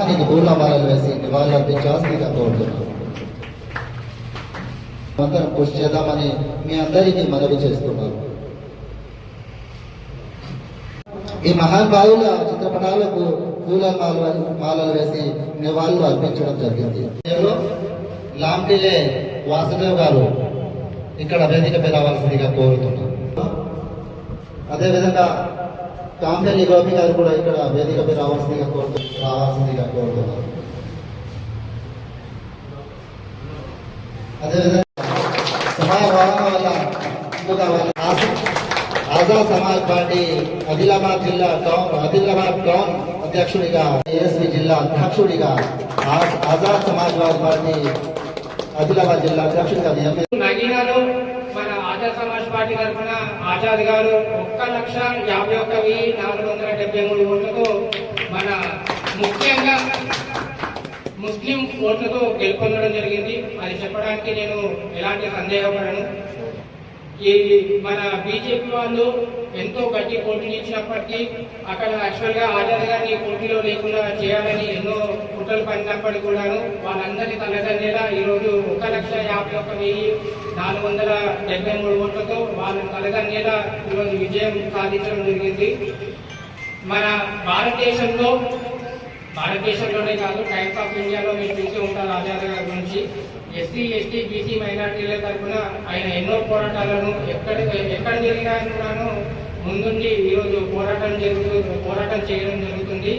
నీకు పూలమాలలు వేసి నివాళులు అర్పించాల్సిందిగా కోరుతున్నాను. అందరం కృషి చేద్దామని మీ అందరికీ మనవి చేస్తున్నాను. ఈ మహానుభావుల చిత్రపటాలకు మాలలు వేసి నివాళులు అర్పించడం జరిగింది. లాంపిలే వాసుదేవ్ గారు ఇక్కడ వేదికపై రావాల్సిందిగా కోరుతున్నాను. అదేవిధంగా కాంపల్లి గోపి గారు కూడా ఇక్కడ వేదికపై రావాల్సిందిగా కోరుతున్నారు. అదేవిధంగా సమాజ భావన వల్ల ముందుగా ఆజాద్ సమాజ్ పార్టీ ఆదిలాబాద్ టౌన్ అధ్యక్షుడిగా, ఏఎస్పీ జిల్లా అధ్యక్షుడిగా, ఆజాద్ సమాజ్వాదీ పార్టీ ఆదిలాబాద్ జిల్లా అధ్యక్షుడిగా నగీనాలో మన ఆజాద్ సమాజ్ పార్టీ తరఫున ఆజాద్ గారు 1,51,473 ఓట్లతో మన ముఖ్యంగా ముస్లిం ఓట్లతో గెలుపొందడం జరిగింది. అది చెప్పడానికి నేను ఎలాంటి సందేహపడను. ఈ మన బీజేపీ వాళ్ళు ఎంతో గట్టి పోటీని ఇచ్చినప్పటికీ అక్కడ యాక్చువల్ గా ఆజాద్ గారిని పోటీలో లేకుండా చేయాలని ఎన్నో కుట్రలు పడినప్పటికీ కూడాను వాళ్ళందరినీ తలదండేలా ఈరోజు 1,51,473 ఓట్లతో వాళ్ళని తలదండేలా ఈరోజు విజయం సాధించడం జరిగింది. మన భారతదేశంలోనే కాదు, టైమ్స్ ఆఫ్ ఇండియాలో మీరు చూసి ఉంటారు ఆజాద్ గారి గురించి. ఎస్సీ, ఎస్టీ, బీసీ మైనార్టీల తరఫున ఆయన ఎన్నో పోరాటాలను ఎక్కడ జరిగినా కూడాను ముందుండి ఈరోజు పోరాటం చేయడం జరుగుతుంది.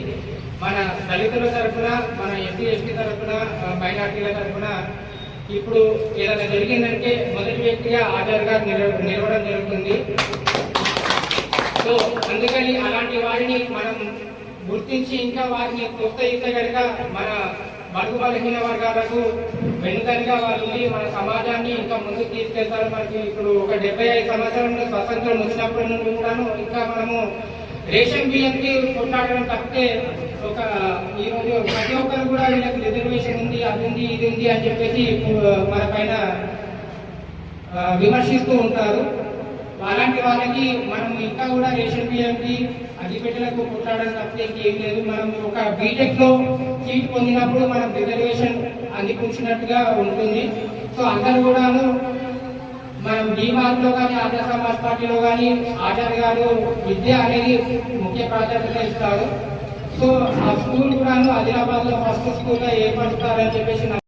మన దళితుల తరఫున, మన ఎస్సీ, ఎస్టీ తరఫున, మైనార్టీల తరఫున ఇప్పుడు ఏదైనా జరిగిందంటే మొదటి వ్యక్తిగా ఆజాద్ గారు నిలవడం జరుగుతుంది. సో అందుకని అలాంటి వారిని మనం గుర్తించి ఇంకా వారిని ప్రోత్సహిస్తే కనుక మన బడుగు బలహీన వర్గాలకు వెనుకగా వాళ్ళు మన సమాజాన్ని ఇంకా ముందుకు తీసుకెళ్తారు. మనకి ఇప్పుడు ఒక 75 సంవత్సరంలో స్వతంత్రం వచ్చినప్పటి నుండి కూడాను ఇంకా మనము రేషన్ బియ్యంకి కొట్లాడడం తప్పితే ఈరోజు ప్రతి ఒక్కరు కూడా వీళ్ళకి రిజర్వేషన్ ఉంది, అది ఉంది, ఇది ఉంది అని చెప్పేసి మన పైన విమర్శిస్తూ ఉంటారు. అలాంటి వాళ్ళకి మనం ఇంకా కూడా రేషన్ బియ్యంకి అగ్గిపెట్టెలకు కొట్లాడడం తప్పితే ఏం లేదు. మనం ఒక బీటెక్ లో సీట్ పొందినప్పుడు మనం రిజర్వేషన్ అందిపుచ్చినట్టుగా ఉంటుంది. సో అందరూ కూడాను మనం డీమార్ట్ లో కానీ, ఆజాద్ సమాజ్ పార్టీలో కానీ ఆజాద్ గారు విద్య అనేది ముఖ్య ప్రాధాన్యత ఇస్తారు. సో ఆ స్కూల్ కూడాను ఆదిలాబాద్ లో ఫస్ట్ స్కూల్ గా ఏర్పరుస్తారని చెప్పేసి